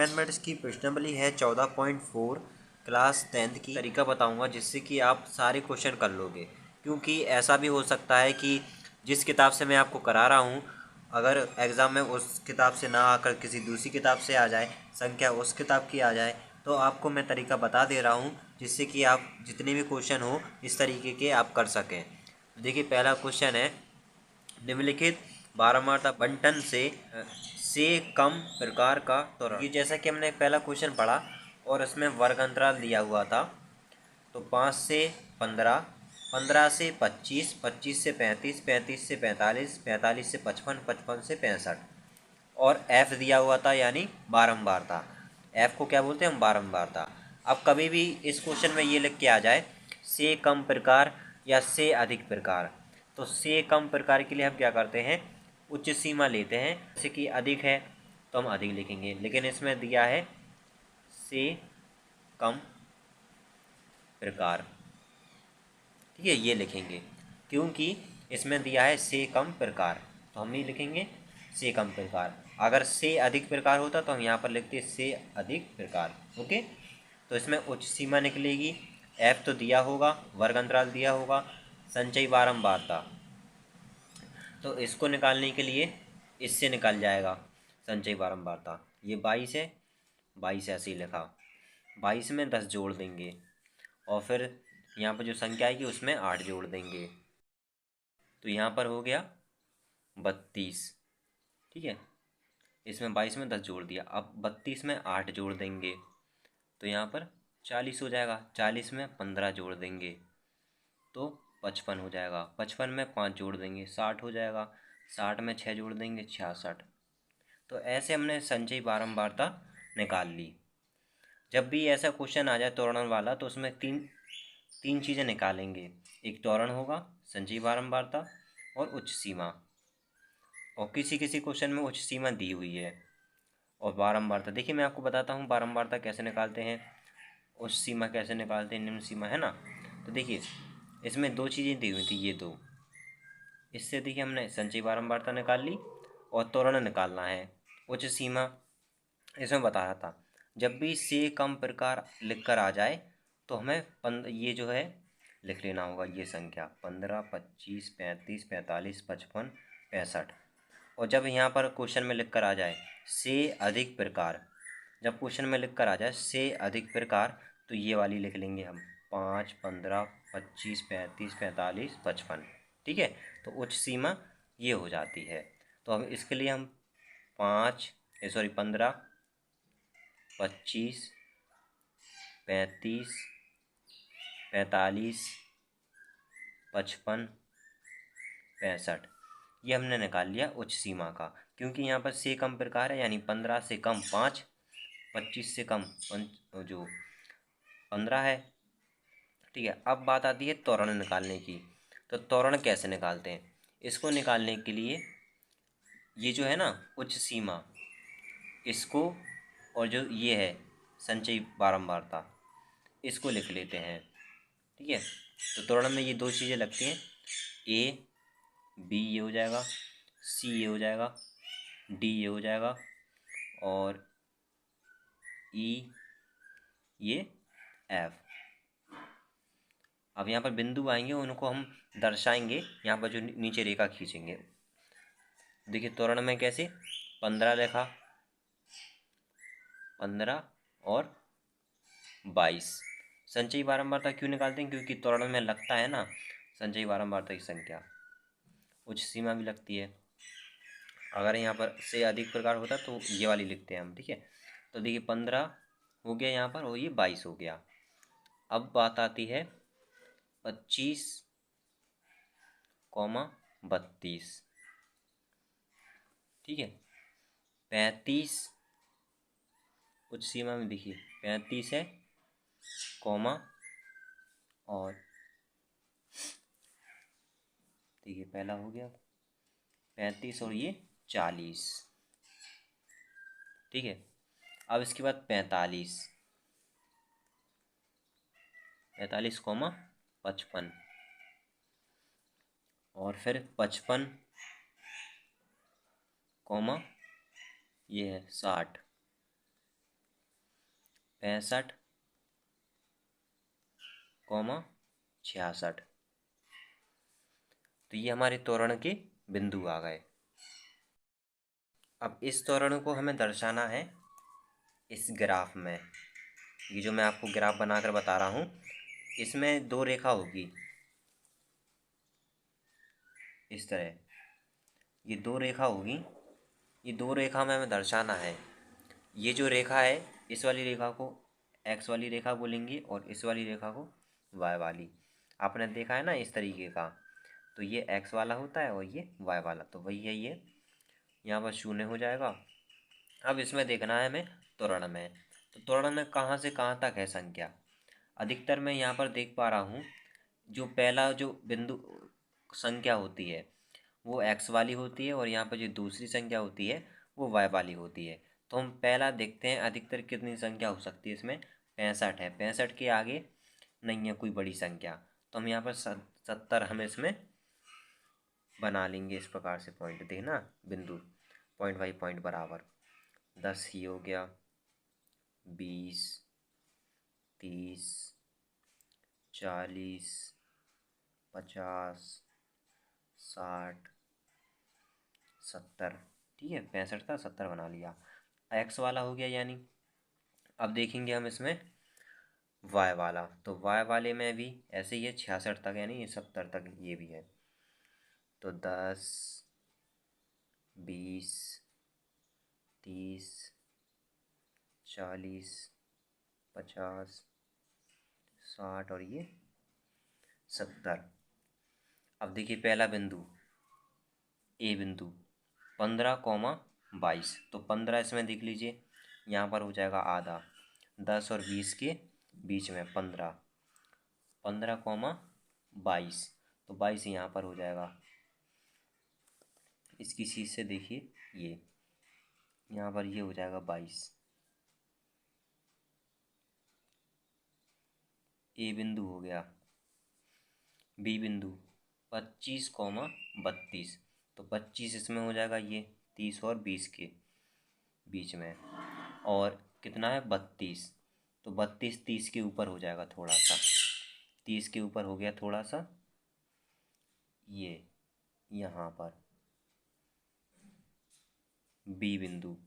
Mathematics की प्रश्नावली है 14.4 क्लास 10th की तरीका बताऊंगा जिससे कि आप सारे क्वेश्चन कर लोगे। क्योंकि ऐसा भी हो सकता है कि जिस किताब से मैं आपको करा रहा हूँ अगर एग्ज़ाम में उस किताब से ना आकर किसी दूसरी किताब से आ जाए, संख्या उस किताब की आ जाए, तो आपको मैं तरीका बता दे रहा हूँ जिससे कि आप जितने भी क्वेश्चन हो इस तरीके के आप कर सकें। देखिए पहला क्वेश्चन है, निम्नलिखित बारहमारता बंटन से कम प्रकार का त्वरण। ये जैसा कि हमने पहला क्वेश्चन पढ़ा और उसमें वर्ग अंतराल दिया हुआ था, तो 5 से 15, 15 से 25, 25 से 35, 35 से 45, 45 से 55, 55 से 65 और f दिया हुआ था यानी बारंबारता। f को क्या बोलते हैं हम? बारंबारता। अब कभी भी इस क्वेश्चन में ये लिख के आ जाए से कम प्रकार या से अधिक प्रकार, तो से कम प्रकार के लिए हम क्या करते हैं? उच्च सीमा लेते हैं। जैसे कि अधिक है तो हम अधिक लिखेंगे, लेकिन इसमें दिया है से कम प्रकार, ठीक है, ये लिखेंगे क्योंकि इसमें दिया है से कम प्रकार, तो हम नहीं लिखेंगे से कम प्रकार। अगर से अधिक प्रकार होता तो हम यहाँ पर लिखते से अधिक प्रकार। ओके, तो इसमें उच्च सीमा निकलेगी, f तो दिया होगा, वर्ग अंतराल दिया होगा, संचयी बारंबारता, तो इसको निकालने के लिए इससे निकल जाएगा संचयी बारंबारता। ये 22 है, 22 ऐसे ही लिखा, 22 में 10 जोड़ देंगे और फिर यहाँ पर जो संख्या आएगी उसमें 8 जोड़ देंगे, तो यहाँ पर हो गया 32। ठीक है, इसमें 22 में 10 जोड़ दिया, अब 32 में 8 जोड़ देंगे तो यहाँ पर 40 हो जाएगा, 40 में 15 जोड़ देंगे तो 55 हो जाएगा, 55 में 5 जोड़ देंगे 60 हो जाएगा, 60 में 6 जोड़ देंगे 66। तो ऐसे हमने संचयी बारंबारता निकाल ली। जब भी ऐसा क्वेश्चन आ जाए त्वरण वाला तो उसमें तीन चीज़ें निकालेंगे, एक त्वरण होगा, संचयी बारंबारता और उच्च सीमा, और किसी किसी क्वेश्चन में उच्च सीमा दी हुई है और बारंबारता। देखिए मैं आपको बताता हूँ बारंबारता कैसे निकालते हैं, उच्च सीमा कैसे निकालते हैं, निम्न सीमा, है ना। तो देखिए इसमें दो चीज़ें दी हुई थी, ये दो, इससे देखिए हमने संचयी बारंबारता निकाल ली और त्वरण निकालना है, उच्च सीमा। इसमें बता रहा था जब भी से कम प्रकार लिख कर आ जाए तो हमें ये जो है लिख लेना होगा, ये संख्या 15, 25, 35, 45, 55, 65। और जब यहाँ पर क्वेश्चन में लिख कर आ जाए से अधिक प्रकार, जब क्वेश्चन में लिख कर आ जाए से अधिक प्रकार, तो ये वाली लिख लेंगे हम 5, 15, 25, 35, 45, 55। ठीक है, तो उच्च सीमा ये हो जाती है। तो अब इसके लिए हम 15, 25, 35, 45, 55, 65 ये हमने निकाल लिया उच्च सीमा का, क्योंकि यहाँ पर से कम प्रकार है यानी 15 से कम 5, 25 से कम जो 15 है। ठीक है, अब बात आती है त्वरण निकालने की। तो त्वरण कैसे निकालते हैं? इसको निकालने के लिए ये जो है ना उच्च सीमा, इसको और जो ये है संचयी बारंबारता, इसको लिख लेते हैं। ठीक है, तो त्वरण में ये दो चीज़ें लगती हैं, ए बी ये हो जाएगा, सी ये हो जाएगा, डी ये हो जाएगा और ई ये एफ। अब यहाँ पर बिंदु आएंगे उनको हम दर्शाएंगे, यहाँ पर जो नीचे रेखा खींचेंगे। देखिए त्वरण में कैसे 15 लिखा, 15 और 22। संचयी बारंबारता क्यों निकालते हैं? क्योंकि त्वरण में लगता है ना संचयी बारंबारता की संख्या, उच्च सीमा भी लगती है। अगर यहाँ पर से अधिक प्रकार होता तो ये वाली लिखते हैं हम। ठीक है, तो देखिए 15 हो गया यहाँ पर और ये 22 हो गया। अब बात आती है 25, 32। ठीक है, 35 उच्च सीमा में देखिए 35 है, कॉमा और देखिए पहला हो गया 35 और ये 40। ठीक है, अब इसके बाद 45, 45 कॉमा 55 और फिर 55 कॉमा ये है 60। 65,66। तो ये हमारे त्वरण के बिंदु आ गए। अब इस त्वरण को हमें दर्शाना है इस ग्राफ में। ये जो मैं आपको ग्राफ बनाकर बता रहा हूँ, इसमें दो रेखा होगी इस तरह, ये दो रेखा होगी। ये दो रेखा में हमें दर्शाना है। ये जो रेखा है, इस वाली रेखा को एक्स वाली रेखा बोलेंगे और इस वाली रेखा को वाई वाली। आपने देखा है ना इस तरीके का, तो ये एक्स वाला होता है और ये वाई वाला, तो वही है ये। यहाँ पर 0 हो जाएगा। अब इसमें देखना है हमें त्वरण में। तो त्वरण में कहाँ से कहाँ तक है संख्या। अधिकतर मैं यहाँ पर देख पा रहा हूँ, जो पहला जो बिंदु संख्या होती है वो एक्स वाली होती है और यहाँ पर जो दूसरी संख्या होती है वो वाई वाली होती है। तो हम पहला देखते हैं अधिकतर कितनी संख्या हो सकती है। इसमें 65 है, 65 के आगे नहीं है कोई बड़ी संख्या, तो हम यहाँ पर 70 हम इसमें बना लेंगे। इस प्रकार से पॉइंट देना, बिंदु पॉइंट बाई पॉइंट बराबर। 10 ही हो गया, 20, 30, 40, 50, 60, 70। ठीक है, 65 था, 70 बना लिया। एक्स वाला हो गया यानी। अब देखेंगे हम इसमें वाई वाला, तो वाई वाले में भी ऐसे ही है 66 तक, यानी ये 70 तक ये भी है। तो 10, 20, 30, 40, 50, 60 और ये 70। अब देखिए पहला बिंदु ए बिंदु 15,22। तो 15 इसमें देख लीजिए, यहाँ पर हो जाएगा आधा। 10 और 20 के बीच में 15, 15,22। तो 22 यहाँ पर हो जाएगा। इसकी चीज़ से देखिए, ये यहाँ पर ये हो जाएगा 22। ए बिंदु हो गया। बी बिंदु 25,32। तो 25 इसमें हो जाएगा, ये 30 और 20 के बीच में। और कितना है 32, तो 32 30 के ऊपर हो जाएगा थोड़ा सा, 30 के ऊपर हो गया थोड़ा सा। ये यहाँ पर बी बिंदु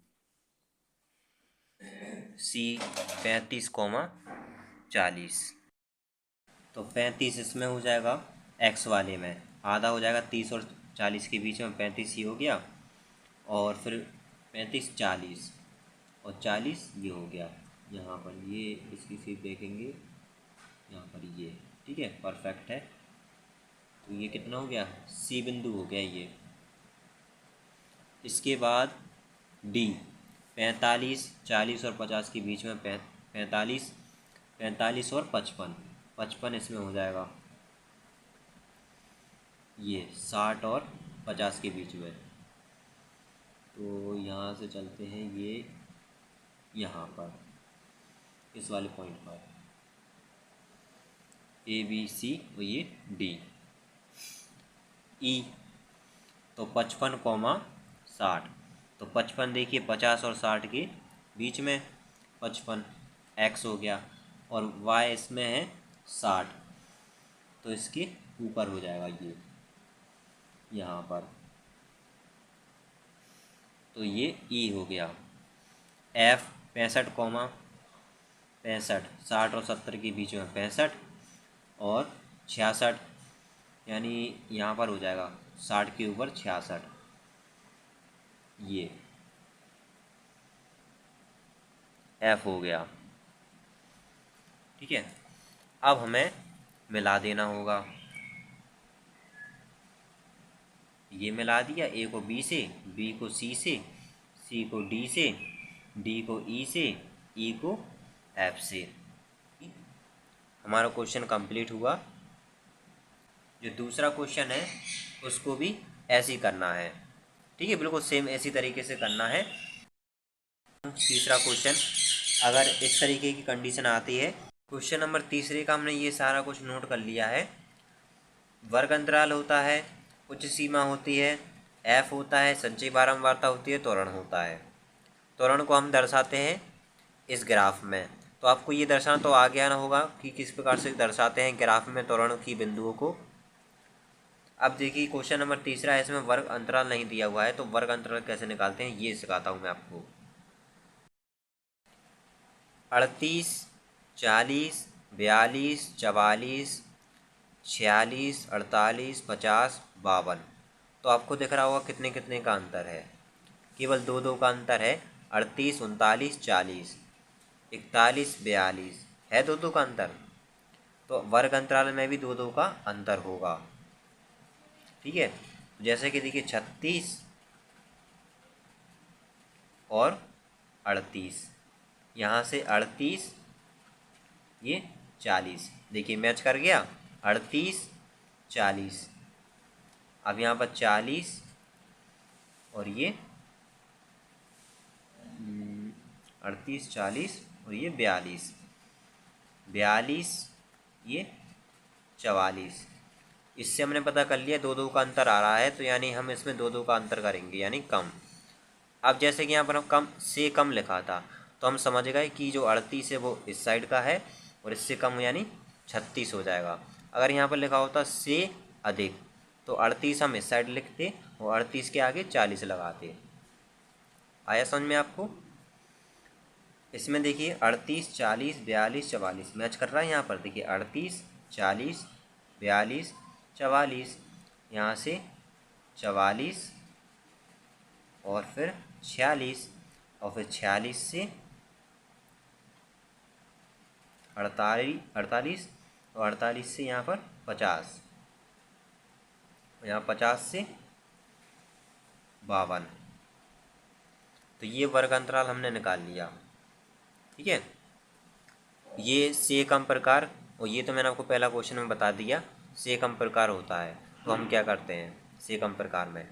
सी 35,40। तो 35 इसमें हो जाएगा एक्स वाले में, आधा हो जाएगा 30 और 40 के बीच में, 35 ही हो गया। और फिर 35, 40 और 40 ये हो गया। यहाँ पर ये इसकी सीट देखेंगे, यहाँ पर ये ठीक है, परफेक्ट है। तो ये कितना हो गया, सी बिंदु हो गया ये। इसके बाद डी 45, 40 और 50 के बीच में 45, 45 और 55, 55 इसमें हो जाएगा ये 60 और 50 के बीच में। तो यहाँ से चलते हैं ये यहाँ पर इस वाले पॉइंट पर ए बी सी और ये डी। ई तो 55,60। तो 55 देखिए 50 और 60 के बीच में 55 एक्स हो गया, और वाई इसमें है 60, तो इसके ऊपर हो जाएगा ये यहाँ पर। तो ये ई हो गया। एफ 65,65, 60 और 70 के बीच में 65 और 66, यानी यहाँ पर हो जाएगा 60 के ऊपर 66, ये एफ हो गया। ठीक है, अब हमें मिला देना होगा। ये मिला दिया, ए को बी से, बी को सी से, सी को डी से, डी को ई से, ई को एफ से। हमारा क्वेश्चन कंप्लीट हुआ। जो दूसरा क्वेश्चन है उसको भी ऐसे ही करना है। ठीक है, बिल्कुल सेम ऐसी तरीके से करना है। तीसरा क्वेश्चन अगर इस तरीके की कंडीशन आती है, क्वेश्चन नंबर तीसरे का हमने ये सारा कुछ नोट कर लिया है। वर्ग अंतराल होता है, उच्च सीमा होती है, एफ होता है, संचयी बारंबारता होती है, त्वरण होता है। त्वरण को हम दर्शाते हैं इस ग्राफ में। तो आपको ये दर्शाना तो आ गया ना होगा कि किस प्रकार से दर्शाते हैं ग्राफ में त्वरण की बिंदुओं को। अब देखिए क्वेश्चन नंबर तीसरा है, इसमें वर्ग अंतराल नहीं दिया हुआ है, तो वर्ग अंतराल कैसे निकालते हैं ये सिखाता हूँ मैं आपको। 38, 40, 42, 44, 46, 48, 50, 52। तो आपको दिख रहा होगा कितने कितने का अंतर है, केवल दो दो का अंतर है। 38, 39, 40, 41, 42 है दो दो का अंतर, तो वर्ग अंतराल में भी दो दो का अंतर होगा। ठीक है, जैसे कि देखिए 36 और 38, यहाँ से 38 ये 40, देखिए मैच कर गया 38 40। अब यहाँ पर 40 और ये 38 40 और ये 42 42 ये 44। इससे हमने पता कर लिया दो दो का अंतर आ रहा है, तो यानी हम इसमें दो दो का अंतर करेंगे यानी कम। अब जैसे कि यहाँ पर हम कम से कम लिखा था, तो हम समझ गए कि जो 38 है वो इस साइड का है और इससे कम यानी 36 हो जाएगा। अगर यहाँ पर लिखा होता से अधिक, तो 38 हम इस साइड लिखते और 38 के आगे 40 लगाते। आया समझ में आपको? इसमें देखिए 38 40 42 44 मैच कर रहा है। यहाँ पर देखिए 38 40 42 44, यहाँ से 44 और फिर 46 और फिर 46 से 48 और 48 से यहाँ पर 50, यहाँ 50 से 52। तो ये वर्ग अंतराल हमने निकाल लिया। ठीक है, ये से कम प्रकार, और ये तो मैंने आपको पहला क्वेश्चन में बता दिया से कम प्रकार होता है। तो हम क्या करते हैं से कम प्रकार में,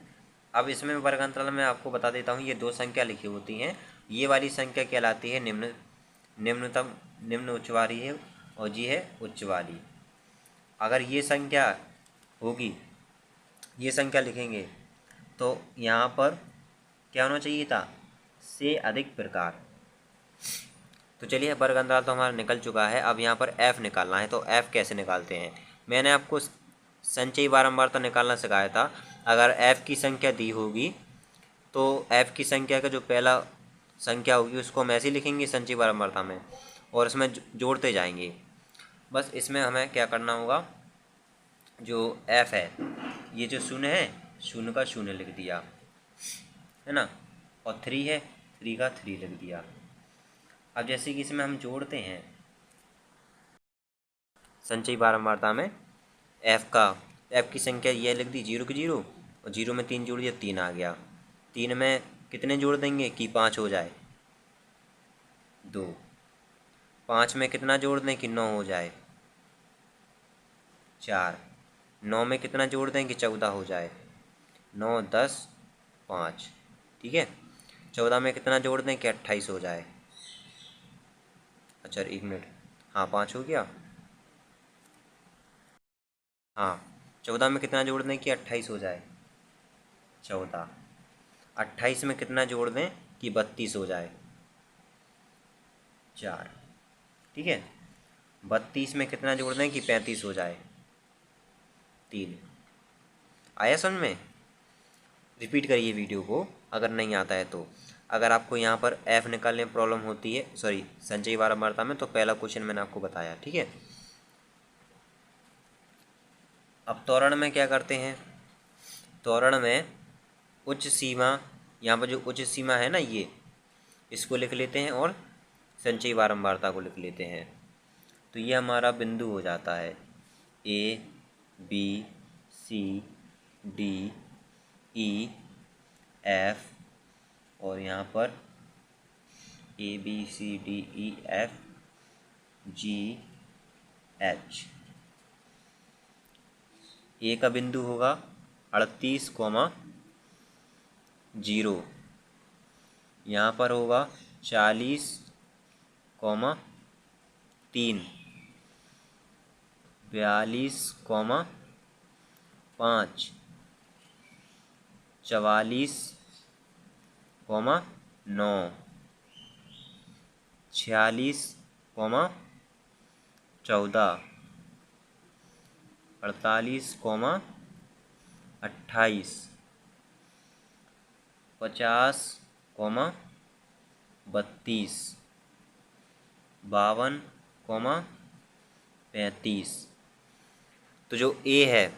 अब इसमें वर्ग अंतराल में आपको बता देता हूँ, ये दो संख्या लिखी होती हैं। ये वाली संख्या कहलाती है निम्नतम निम्न उच्च वाली है, और ये है उच्च वाली। अगर ये संख्या होगी, ये संख्या लिखेंगे, तो यहाँ पर क्या होना चाहिए था से अधिक प्रकार। तो चलिए वर्ग अंतराल तो हमारा निकल चुका है। अब यहाँ पर f निकालना है, तो f कैसे निकालते हैं। मैंने आपको संचयी बारंबारता निकालना सिखाया था। अगर f की संख्या दी होगी, तो f की संख्या का जो पहला संख्या होगी उसको हम ऐसे लिखेंगे संचयी बारंबारता में, और इसमें जोड़ते जाएंगे। बस इसमें हमें क्या करना होगा, जो f है, ये जो शून्य है, शून्य का शून्य लिख दिया है ना, और 3 है, 3 का 3 लिख दिया। अब जैसे कि इसमें हम जोड़ते हैं संचयी बारंबारता में f की संख्या यह लिख दी 0 की 0, और 0 में 3 जोड़ दिया 3 आ गया। 3 में कितने जोड़ देंगे कि 5 हो जाए 2। 5 में कितना जोड़ दें कि 9 हो जाए 4। 9 में कितना जोड़ दें कि 14 हो जाए 9 10 5। ठीक है, 14 में कितना जोड़ दें कि 28 हो जाए। अच्छा 1 मिनट, हाँ 5 हो गया। हाँ 14 में कितना जोड़ दें कि 28 हो जाए 14। 28 में कितना जोड़ दें कि 32 हो जाए 4। ठीक है, 32 में कितना जोड़ दें कि 35 हो जाए 3। आया समझ में? रिपीट करिए वीडियो को अगर नहीं आता है तो। अगर आपको यहाँ पर f निकालने में प्रॉब्लम होती है, सॉरी संचयी बारंबारता में, तो पहला क्वेश्चन मैंने आपको बताया। ठीक है, अब त्वरण में क्या करते हैं, त्वरण में उच्च सीमा, यहाँ पर जो उच्च सीमा है ना, ये इसको लिख लेते हैं और संचयी बारंबारता को लिख लेते हैं। तो ये हमारा बिंदु हो जाता है A B C D E F, और यहाँ पर A B C D E F G H। ए का बिंदु होगा 38,0, यहाँ पर होगा 40,3, 42,5, 44,9, 46,8, 14, 48, 28, 50, 32, 52, 35। तो जो ए है,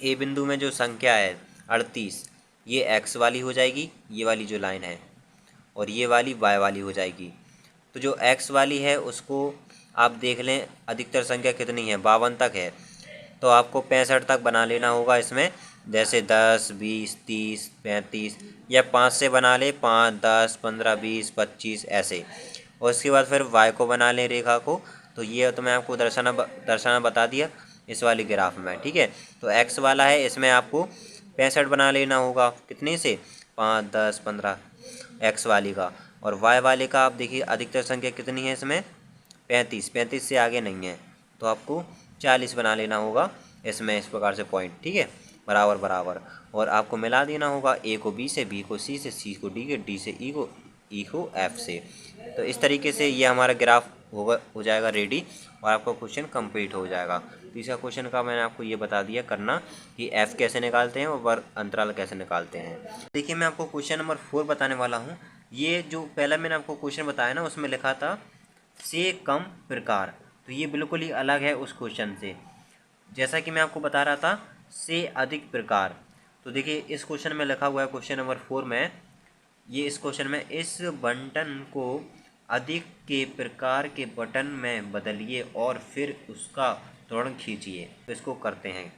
ए बिंदु में जो संख्या है 38, ये एक्स वाली हो जाएगी, ये वाली जो लाइन है, और ये वाली वाई वाली हो जाएगी। तो जो एक्स वाली है उसको आप देख लें अधिकतर संख्या कितनी है, 52 तक है, तो आपको 65 तक बना लेना होगा इसमें। जैसे 10, 20, 30, 35, या 5 से बना ले, 5, 10, 15, 20, 25 ऐसे। और उसके बाद फिर वाई को बना लें रेखा को। तो ये तो मैं आपको दर्शाना बता दिया इस वाली ग्राफ में, ठीक है। तो एक्स वाला है, इसमें आपको 65 बना लेना होगा, कितने से, 5, 10, 15 एक्स वाली का। और वाई वाले का आप देखिए अधिकतर संख्या कितनी है इसमें, 35, 35 से आगे नहीं है, तो आपको 40 बना लेना होगा इसमें, इस प्रकार से पॉइंट, ठीक है, बराबर बराबर। और आपको मिला देना होगा, ए को बी से, बी को सी से, सी को डी के, डी से ई को एफ से। तो इस तरीके से ये हमारा ग्राफ हो जाएगा रेडी, और आपका क्वेश्चन कंप्लीट हो जाएगा। तीसरा क्वेश्चन का मैंने आपको ये बता दिया करना कि एफ कैसे निकालते हैं और वर्ग अंतराल कैसे निकालते हैं। देखिए मैं आपको क्वेश्चन नंबर 4 बताने वाला हूँ। ये जो पहला मैंने आपको क्वेश्चन बताया ना, उसमें लिखा था से कम प्रकार, तो ये बिल्कुल ही अलग है उस क्वेश्चन से। जैसा कि मैं आपको बता रहा था से अधिक प्रकार, तो देखिए इस क्वेश्चन में लिखा हुआ है क्वेश्चन नंबर 4 में, ये इस क्वेश्चन में, इस बटन को अधिक के प्रकार के बटन में बदलिए और फिर उसका त्वरण खींचिए। तो इसको करते हैं।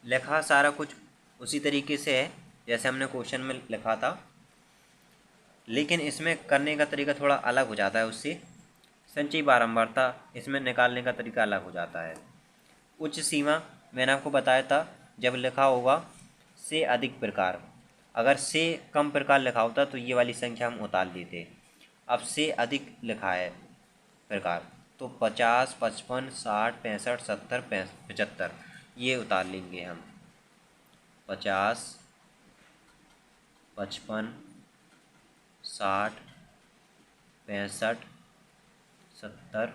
लिखा सारा कुछ उसी तरीके से है जैसे हमने क्वेश्चन में लिखा था, लेकिन इसमें करने का तरीका थोड़ा अलग हो जाता है उससे। संचयी बारंबारता, इसमें निकालने का तरीका अलग हो जाता है। उच्च सीमा मैंने आपको बताया था, जब लिखा होगा से अधिक प्रकार, अगर से कम प्रकार लिखा होता तो ये वाली संख्या हम उतार लेते। अब से अधिक लिखा है प्रकार, तो 50, 55, 60, 65, 70, 75 ये उतार लेंगे हम। 50, 55, 60, 65, 70,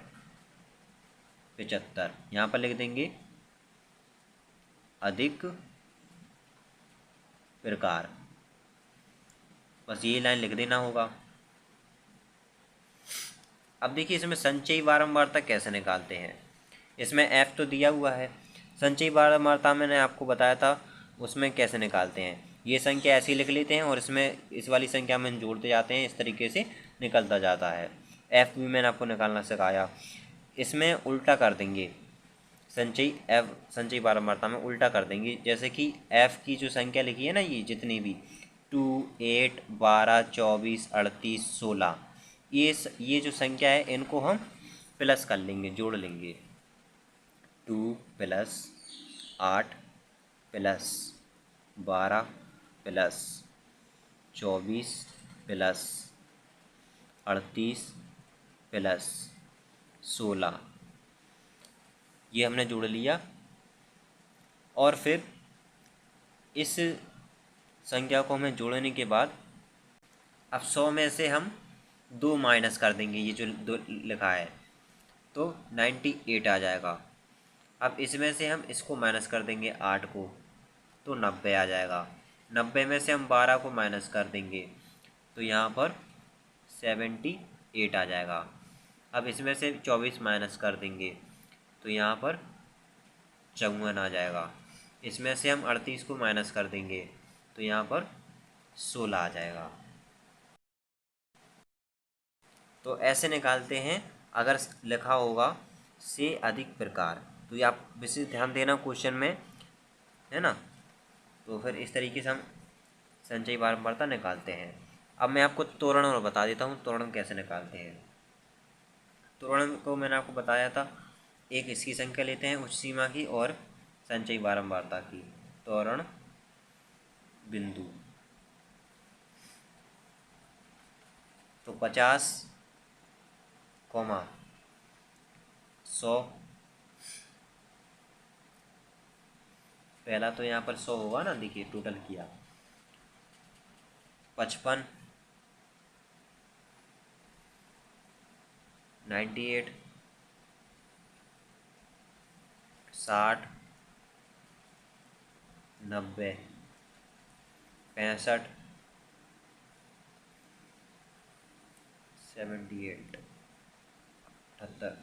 75 यहाँ पर लिख देंगे अधिक प्रकार, बस ये लाइन लिख देना होगा। अब देखिए इसमें संचयी बारंबारता कैसे निकालते हैं। इसमें एफ तो दिया हुआ है, संचयी बारंबारता मैंने आपको बताया था उसमें कैसे निकालते हैं। ये संख्या ऐसी लिख लेते हैं और इसमें इस वाली संख्या में जोड़ते जाते हैं, इस तरीके से निकलता जाता है। एफ भी मैंने आपको निकालना सिखाया। इसमें उल्टा कर देंगे, संचयी बारंबारता में उल्टा कर देंगे। जैसे कि एफ की जो संख्या लिखी है ना, ये जितनी भी 2, 8, 12, 24, 38, 16, ये जो संख्या है इनको हम प्लस कर लेंगे, जोड़ लेंगे। 2 plus 8 plus 12 plus 24 plus 38 plus 16, ये हमने जोड़ लिया। और फिर इस संख्या को हमें जोड़ने के बाद अब 100 में से हम 2 माइनस कर देंगे, ये जो 2 लिखा है, तो 98 आ जाएगा। अब इसमें से हम इसको माइनस कर देंगे 8 को, तो 90 आ जाएगा। 90 में से हम 12 को माइनस कर देंगे, तो यहाँ पर 78 आ जाएगा। अब इसमें से 24 माइनस कर देंगे, तो यहाँ पर 54 आ जाएगा। इसमें से हम 38 को माइनस कर देंगे, तो यहाँ पर 16 आ जाएगा। तो ऐसे निकालते हैं अगर लिखा होगा से अधिक प्रकार। तो ये आप विशेष ध्यान देना क्वेश्चन में, है ना। तो फिर इस तरीके से हम संचयी बारंबारता निकालते हैं। अब मैं आपको त्वरण और बता देता हूँ, त्वरण कैसे निकालते हैं। त्वरण को मैंने आपको बताया था, एक इसकी संख्या लेते हैं उच्च सीमा की और संचयी बारंबारता की। त्वरण बिंदु, तो 50, 100, पहला तो यहाँ पर 100 होगा ना, देखिए टोटल किया। 55, 98, 60, 90, 65, 78, 78,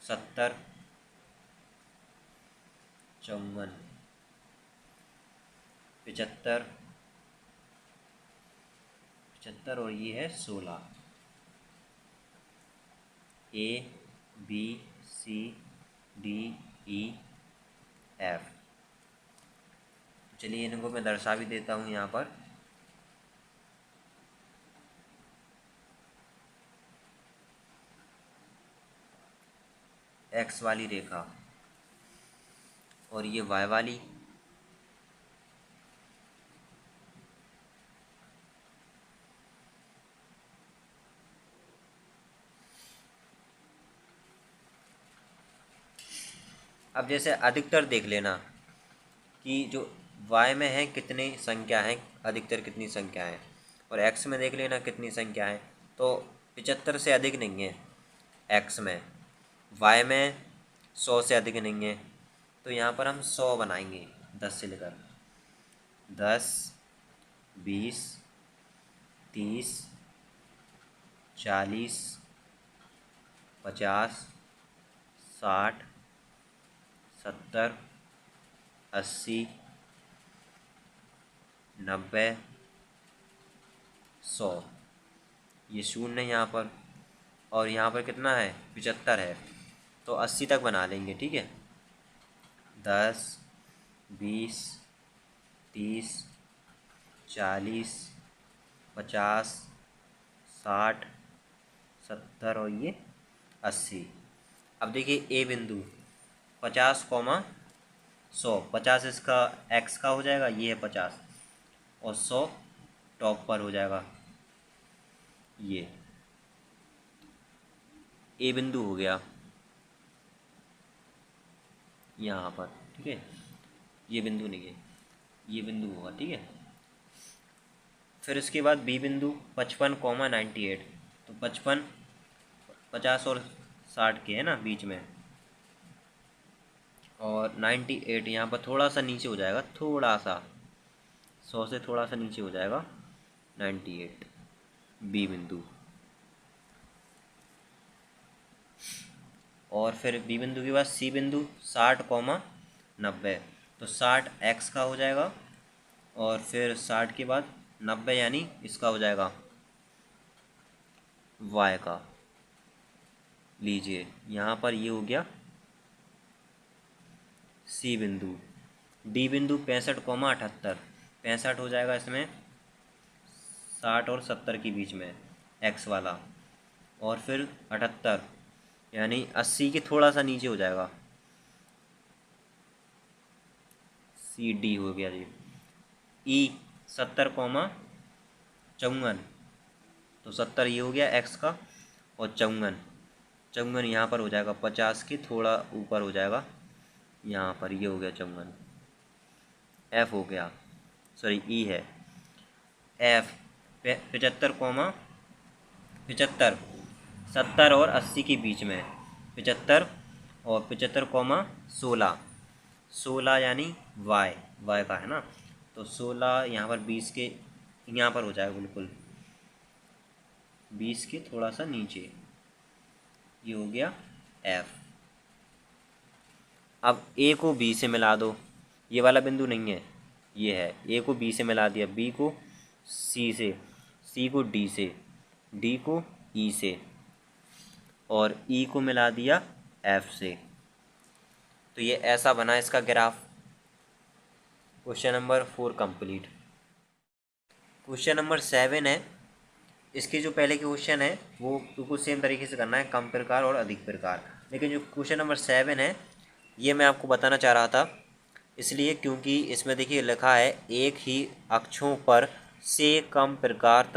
70, 54, 75, 75 और ये है 16। A B C D E F। चलिए इनको मैं दर्शा भी देता हूँ यहाँ पर। X वाली रेखा और ये Y वाली, अब जैसे अधिकतर देख लेना कि जो y में है कितनी संख्या है, अधिकतर कितनी संख्या है, और x में देख लेना कितनी संख्या है। तो 75 से अधिक नहीं है x में, y में 100 से अधिक नहीं है। तो यहाँ पर हम 100 बनाएंगे 10 से लेकर 10, 20, 30, 40, 50, 60, 70, 80, 90, 100। ये शून्य यहाँ पर, और यहाँ पर कितना है 75 है, तो 80 तक बना लेंगे। ठीक है, 10, 20, 30, 40, 50, 60, 70 और ये 80। अब देखिए ए बिंदु 50, 100, 50 इसका x का हो जाएगा, ये है 50, और 100 टॉप पर हो जाएगा। ये ए बिंदु हो गया यहाँ पर। ठीक है, ये बिंदु नहीं है, ये बिंदु होगा। ठीक है, फिर इसके बाद बी बिंदु 55, 98। तो 55, 50 और 60 के है ना बीच में, और 98 यहाँ पर थोड़ा सा नीचे हो जाएगा, थोड़ा सा 100 से थोड़ा सा नीचे हो जाएगा 98 बी बिंदु। और फिर बी बिंदु के बाद सी बिंदु 60, 90। तो 60 x का हो जाएगा, और फिर 60 के बाद 90 यानी इसका हो जाएगा y का। लीजिए यहाँ पर ये हो गया सी बिंदु। डी बिंदु 65, 78। 65 हो जाएगा इसमें 60 और 70 के बीच में x वाला, और फिर 78 यानी 80 के थोड़ा सा नीचे हो जाएगा, सी डी हो गया जी। ई 70, 54। तो 70 ये हो गया x का, और 54 यहाँ पर हो जाएगा 50 के थोड़ा ऊपर हो जाएगा, यहाँ पर ये हो गया 54। एफ हो गया, सॉरी ई है एफ 75, 75, 70 और 80 के बीच में 75, और 75, 16, 16 यानी वाई का है ना। तो 16 यहाँ पर 20 के यहाँ पर हो जाएगा, बिल्कुल 20 के थोड़ा सा नीचे, ये हो गया एफ। अब ए को बी से मिला दो, ये वाला बिंदु नहीं है, ये है। ए को बी से मिला दिया, बी को सी से, सी को डी से, डी को ई से, और ई को मिला दिया एफ से। तो ये ऐसा बना इसका graph. Question number 4 complete. Question number 7 है। इसके जो पहले के क्वेश्चन है वो बिल्कुल सेम तरीके से करना है, कम प्रकार और अधिक प्रकार। लेकिन जो क्वेश्चन नंबर 7 है ये मैं आपको बताना चाह रहा था, इसलिए क्योंकि इसमें देखिए लिखा है एक ही अक्षों पर से कम प्रकार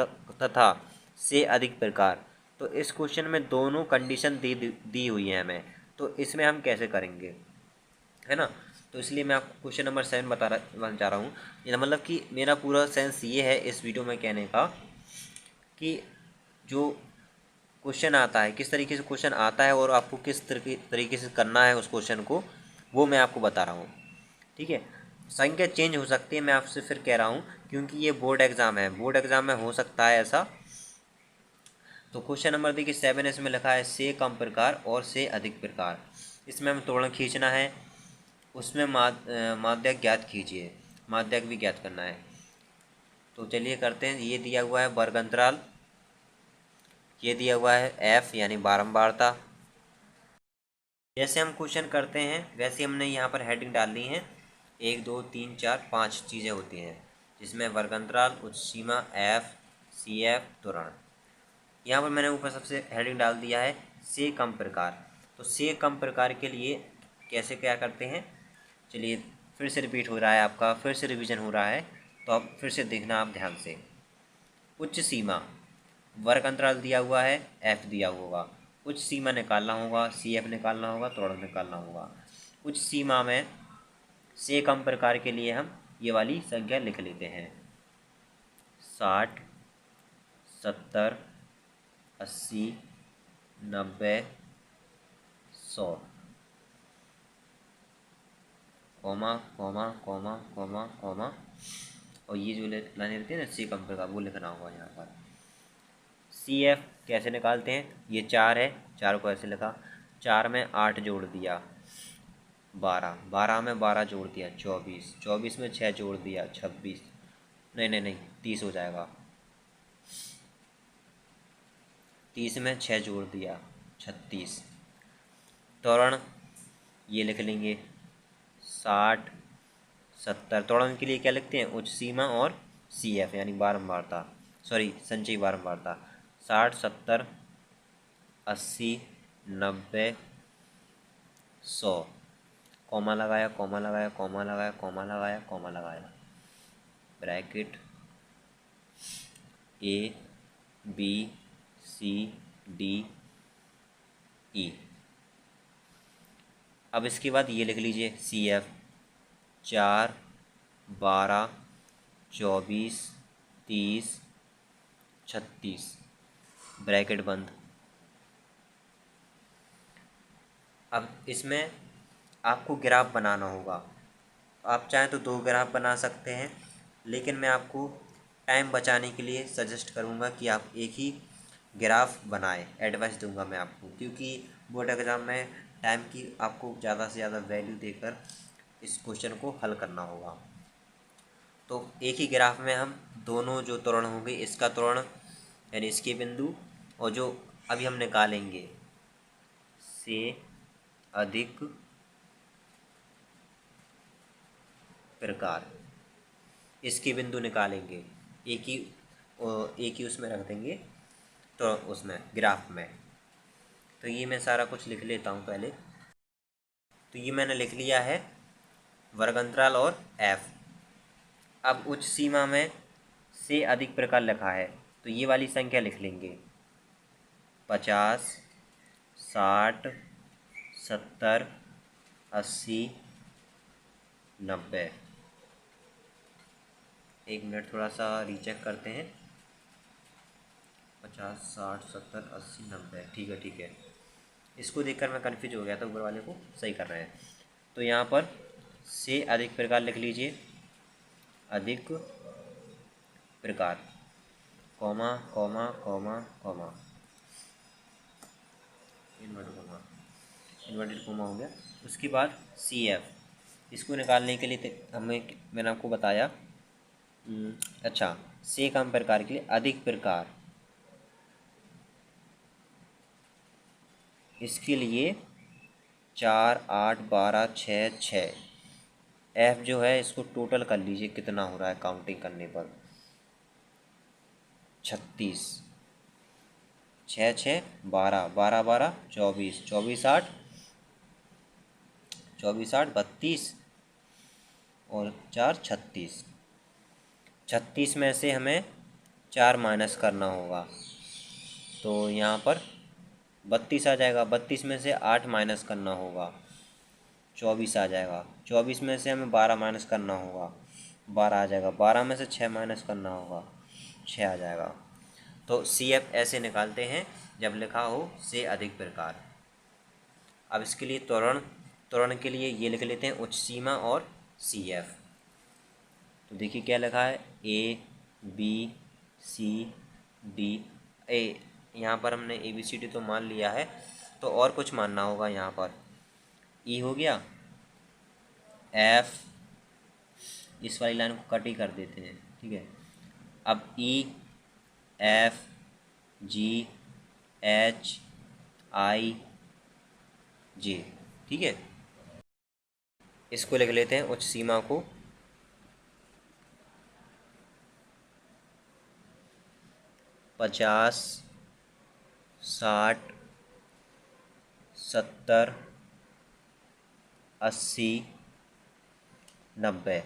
तथा से अधिक प्रकार। तो इस क्वेश्चन में दोनों कंडीशन दी हुई है हमें, तो इसमें हम कैसे करेंगे, है ना। तो इसलिए मैं आपको क्वेश्चन नंबर 7 बताना चाह रहा हूँ। ये मतलब कि मेरा पूरा सेंस ये है इस वीडियो में कहने का कि जो क्वेश्चन आता है, किस तरीके से क्वेश्चन आता है और आपको किस तरीके से करना है उस क्वेश्चन को, वो मैं आपको बता रहा हूँ। ठीक है, संख्या चेंज हो सकती है, मैं आपसे फिर कह रहा हूँ, क्योंकि ये बोर्ड एग्ज़ाम है, बोर्ड एग्ज़ाम में हो सकता है ऐसा। तो क्वेश्चन नंबर देखिए 7 इसमें लिखा है से कम प्रकार और से अधिक प्रकार। इसमें हमें त्वरण खींचना है, उसमें माध्यक ज्ञात कीजिए, माध्यक भी ज्ञात करना है। तो चलिए करते हैं। ये दिया हुआ है वर्ग अंतराल, ये दिया हुआ है एफ यानी बारंबारता। जैसे हम क्वेश्चन करते हैं वैसे हमने यहाँ पर हेडिंग डाल ली है, 1 2 3 4 5 चीज़ें होती हैं, जिसमें वर्ग अंतराल, उच्च सीमा, एफ, सी एफ, त्वरण। यहाँ पर मैंने ऊपर सबसे हेडिंग डाल दिया है से कम प्रकार। तो से कम प्रकार के लिए कैसे क्या करते हैं, चलिए फिर से रिपीट हो रहा है आपका, फिर से रिवीजन हो रहा है, तो अब फिर से देखना आप ध्यान से। उच्च सीमा, वर्ग अंतराल दिया हुआ है, एफ दिया होगा, उच्च सीमा निकालना होगा, सी एफ निकालना होगा, त्वरण निकालना होगा। उच्च सीमा में से कम प्रकार के लिए हम ये वाली संख्या लिख लेते हैं, 60, 70, 80, 90, 100, comma comma comma comma comma, और ये जो लाइनें रहती है ना से कम प्रकार, वो लिखना होगा यहाँ पर। सी एफ कैसे निकालते हैं, ये 4 है, 4 को ऐसे लिखा, 4 में 8 जोड़ दिया 12, 12 में 12 जोड़ दिया 24, 24 में 6 जोड़ दिया 26, नहीं नहीं नहीं 30 हो जाएगा, 30 में 6 जोड़ दिया 36। त्वरण ये लिख लेंगे 60, 70। त्वरण के लिए क्या लिखते हैं, उच्च सीमा और सी एफ यानी बारंबारता, सॉरी संचयी बारंबारता। 60, 70, 80, 90, 100, कॉमा लगाया कॉमा लगाया कॉमा लगाया कॉमा लगाया कॉमा लगाया, bracket A B C D E. अब इसके बाद ये लिख लीजिए सी एफ 4, 12, 24, 30, 36, ब्रैकेट बंद। अब इसमें आपको ग्राफ बनाना होगा, आप चाहें तो 2 ग्राफ बना सकते हैं, लेकिन मैं आपको टाइम बचाने के लिए सजेस्ट करूंगा कि आप एक ही ग्राफ बनाएं, एडवाइस दूंगा मैं आपको, क्योंकि बोर्ड एग्ज़ाम में टाइम की आपको ज़्यादा से ज़्यादा वैल्यू देकर इस क्वेश्चन को हल करना होगा। तो एक ही ग्राफ में हम दोनों जो त्वरण होंगे, इसका त्वरण यानी इसके बिंदु, और जो अभी हम निकालेंगे से अधिक प्रकार, इसके बिंदु निकालेंगे, एक ही उसमें रख देंगे, तो उसमें ग्राफ में। तो ये मैं सारा कुछ लिख लेता हूँ पहले। तो ये मैंने लिख लिया है वर्ग अंतराल और एफ। अब उच्च सीमा में से अधिक प्रकार लिखा है, तो ये वाली संख्या लिख लेंगे 50, 60, 70, 80, 90। एक मिनट थोड़ा सा रीचेक करते हैं, 50, 60, 70, 80, 90, ठीक है ठीक है। इसको देखकर मैं कन्फ्यूज हो गया था, ऊपर वाले को सही कर रहे हैं। तो यहाँ पर से अधिक प्रकार लिख लीजिए, अधिक प्रकार, comma comma comma comma, inverted comma हो गया। उसके बाद सी एफ, इसको निकालने के लिए मैंने आपको बताया, अच्छा, से कम प्रकार के लिए अधिक प्रकार, इसके लिए 4, 8, 12, 6, 6। एफ जो है इसको टोटल कर लीजिए कितना हो रहा है काउंटिंग करने पर, 36, 6, 6, 12, 12, 12, 24, 24, 8, 24, 8, 32 और 4, 36। 36 में से हमें 4 माइनस करना होगा, तो यहाँ पर 32 आ जाएगा। 32 में से 8 माइनस करना होगा, 24 आ जाएगा। 24 में से हमें 12 माइनस करना होगा, 12 आ जाएगा। 12 में से 6 माइनस करना होगा, 6 आ जाएगा। तो सी एफ ऐसे निकालते हैं जब लिखा हो से अधिक प्रकार। अब इसके लिए त्वरण त्वरण के लिए ये लिख लेते हैं उच्च सीमा और सी एफ। तो देखिए क्या लिखा है, ए बी सी डी। ए यहाँ पर हमने ए बी सी डी तो मान लिया है, तो और कुछ मानना होगा। यहाँ पर ई हो गया, एफ, इस वाली लाइन को कट ही कर देते हैं, ठीक है। अब E F G H I जे, ठीक है। इसको लिख लेते हैं उच्च सीमा को, 50 60 70 80 90।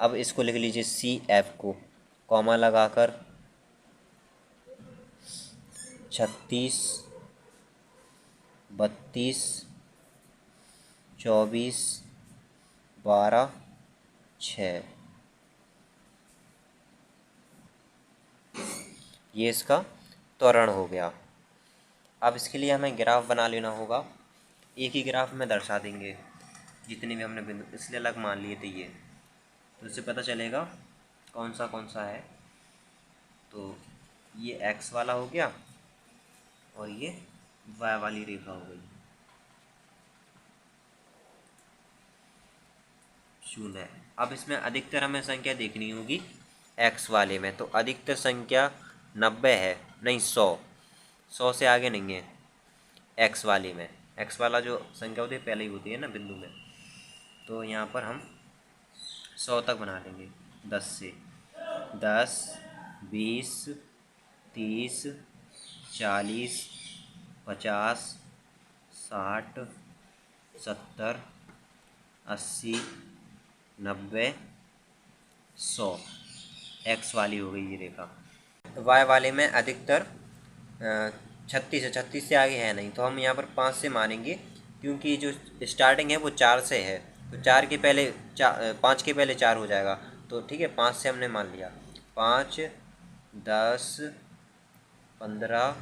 अब इसको लिख लीजिए सी एफ को कॉमा लगाकर 36 32 24 12 6। ये इसका त्वरण हो गया। अब इसके लिए हमें ग्राफ बना लेना होगा। एक ही ग्राफ में दर्शा देंगे जितने भी हमने बिंदु, इसलिए अलग मान लिए थे ये, तो इससे पता चलेगा कौन सा है। तो ये एक्स वाला हो गया और ये वाई वाली रेखा हो गई, 0। अब इसमें अधिकतर हमें संख्या देखनी होगी एक्स वाले में, तो अधिकतर संख्या 90 है, नहीं 100 से आगे नहीं है एक्स वाले में। एक्स वाला जो संख्या होती है पहले ही होती है ना बिंदु में, तो यहाँ पर हम 100 तक बना लेंगे। 10 से 10 20 30 40 50 60 70 80 90 100। एक्स वाली हो गई ये रेखा। वाई वाले में अधिकतर 36 है, 36 से आगे है नहीं, तो हम यहाँ पर 5 से मानेंगे, क्योंकि जो स्टार्टिंग है वो 4 से है, तो 4 के पहले 5 के पहले 4 हो जाएगा, तो ठीक है 5 से हमने मान लिया। 5 10 15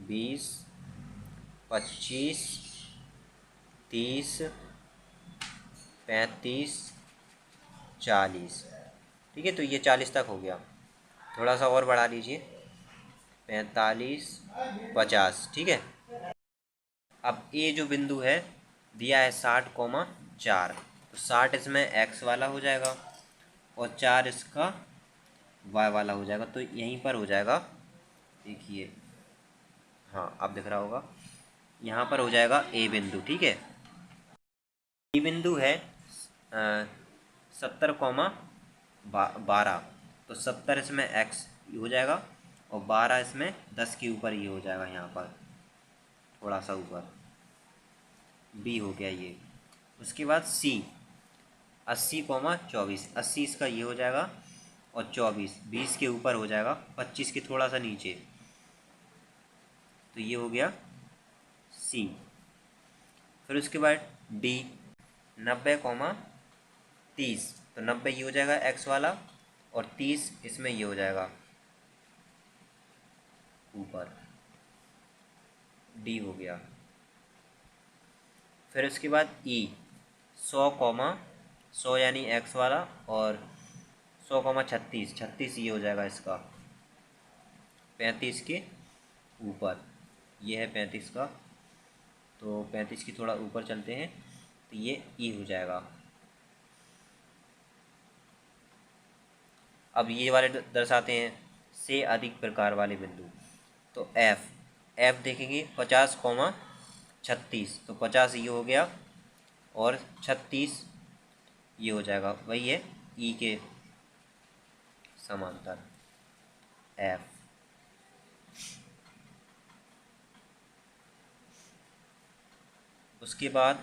20 25 30 35 40, ठीक है। तो ये 40 तक हो गया, थोड़ा सा और बढ़ा लीजिए, 45 50, ठीक है। अब ये जो बिंदु है दिया है 60,4, तो 60 इसमें एक्स वाला हो जाएगा और 4 इसका वाई वाला हो जाएगा, तो यहीं पर हो जाएगा। देखिए हाँ अब दिख रहा होगा, यहाँ पर हो जाएगा ए बिंदु, ठीक है। ए बिंदु है 70,12, तो 70 इसमें एक्स हो जाएगा और 12 इसमें 10 के ऊपर ये हो जाएगा, यहाँ पर थोड़ा सा ऊपर बी हो गया ये। उसके बाद सी 80,24, 80 इसका ये हो जाएगा और 24 20 के ऊपर हो जाएगा, 25 के थोड़ा सा नीचे, तो ये हो गया सी। फिर उसके बाद डी 90,30, तो 90 ये हो जाएगा एक्स वाला और 30 इसमें ये हो जाएगा ऊपर, डी हो गया। फिर उसके बाद ई 100,100 यानी एक्स वाला और 100,36, 36 ये हो जाएगा इसका 35 के ऊपर, ये है 35 का, तो 35 की थोड़ा ऊपर चलते हैं, तो ये ई हो जाएगा। अब ये वाले दर्शाते हैं से अधिक प्रकार वाले बिंदु, तो एफ देखेंगे 50,36, तो 50 ये हो गया और 36 ये हो जाएगा, वही है ई के समांतर एफ। उसके बाद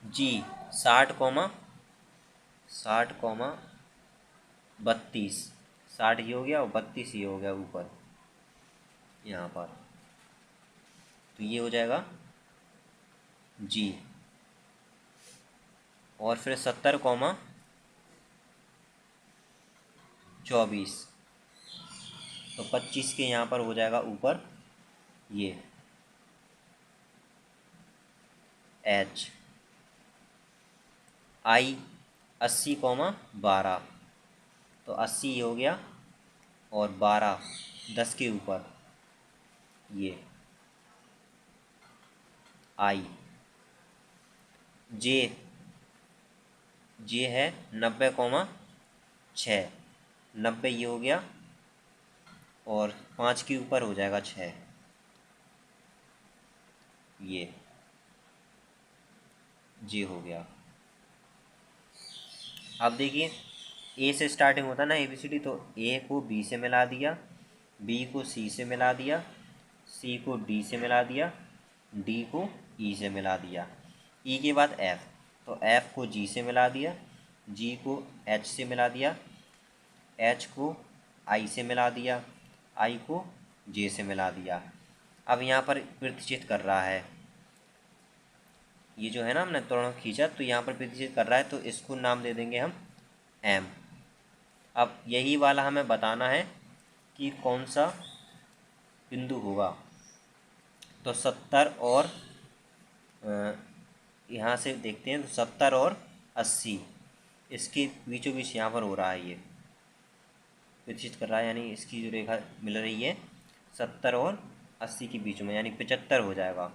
जी 60,32, 60 ये हो गया और 32 ये हो गया ऊपर यहाँ पर, तो ये हो जाएगा जी। और फिर 70,24, तो 25 के यहाँ पर हो जाएगा ऊपर ये H, I 80,12, तो 80 ये हो गया, और 12 10 के ऊपर ये I, जे है 90,6, 90 ये हो गया, और 5 के ऊपर हो जाएगा 6, ये जे हो गया। अब देखिए ए से स्टार्टिंग होता है ना ABCD, तो ए को बी से मिला दिया, बी को सी से मिला दिया, सी को डी से मिला दिया, डी को ई से मिला दिया, ई के बाद एफ, तो एफ को जी से मिला दिया, जी को एच से मिला दिया, एच को आई से मिला दिया, आई को जे से मिला दिया। अब यहाँ पर प्रतिचित कर रहा है, ये जो है ना हमने त्वरण खींचा तो यहाँ पर प्रतिचित कर रहा है, तो इसको नाम दे देंगे हम एम। अब यही वाला हमें बताना है कि कौन सा बिंदु होगा, तो 70 और यहाँ से देखते हैं, तो 70 और 80 इसके बीचों बीच यहाँ पर हो रहा है, ये प्रतिष्ठित कर रहा है, यानी इसकी जो रेखा मिल रही है 70 और 80 के बीच में, यानी 75 हो जाएगा।